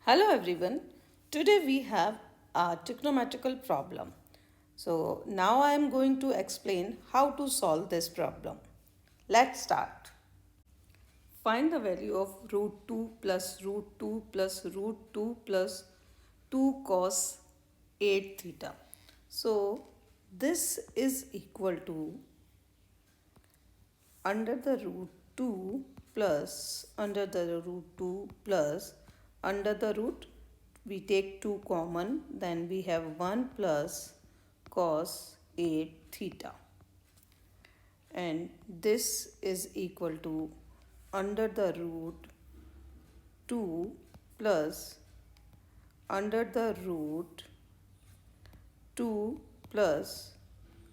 Hello everyone. Today we have a trigonometrical problem. So now I am going to explain how to solve this problem. Let's start. Find the value of root 2 plus root 2 plus root 2 plus 2 cos 8 theta. So this is equal to under the root 2 plus under the root 2 plus under the root we take 2 common, then we have 1 plus cos 8 theta, and this is equal to under the root 2 plus under the root 2 plus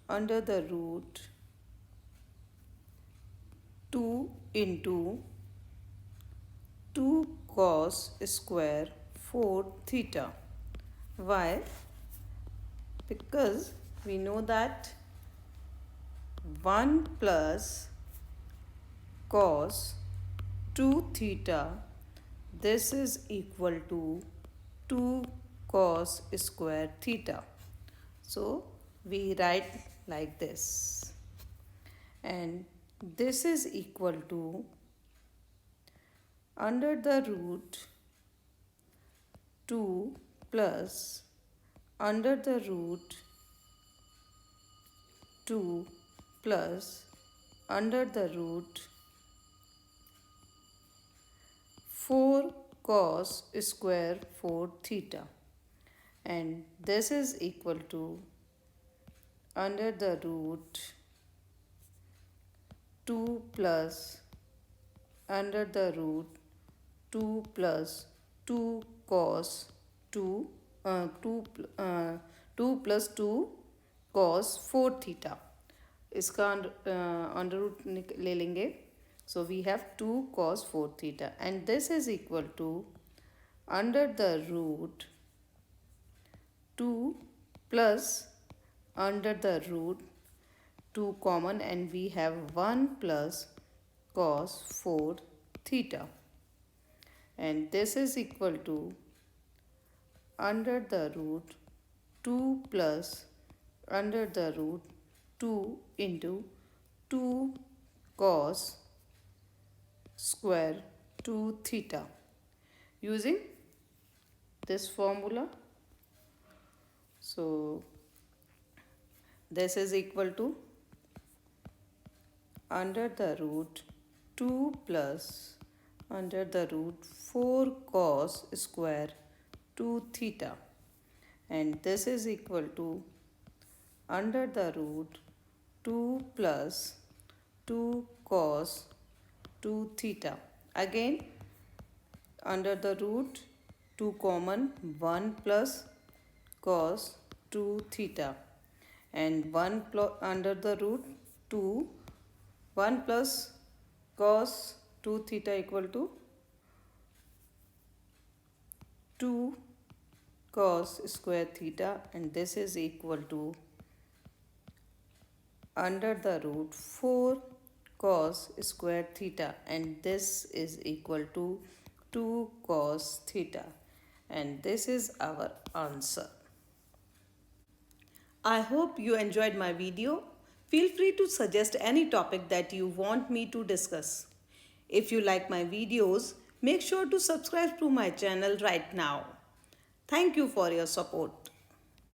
under the root 2 into 2 cos square 4 theta. Why? Because we know that 1 plus cos 2 theta, this is equal to 2 cos square theta. So we write like this, and this is equal to under the root 2 plus under the root 2 plus under the root 4 cos square 4 theta, and this is equal to under the root 2 plus under the root 2 plus 2 cos 2 2 plus 2 cos 4 theta. इसका under root ले लेंगे. So we have 2 cos 4 theta, and this is equal to under the root 2 plus under the root 2 common, and we have 1 plus cos 4 theta, and this is equal to under the root 2 plus under the root 2 into 2 cos square 2 theta using this formula. So this is equal to under the root 2 plus under the root 4 cos square 2 theta, and this is equal to under the root 2 plus 2 cos 2 theta. Again under the root 2 common, 1 plus cos 2 theta, and 1 under the root 2 1 plus cos 2 theta equal to 2 cos square theta, and this is equal to under the root 4 cos square theta, and this is equal to 2 cos theta, and this is our answer. I hope you enjoyed my video. Feel free to suggest any topic that you want me to discuss. If you like my videos, make sure to subscribe to my channel right now. Thank you for your support.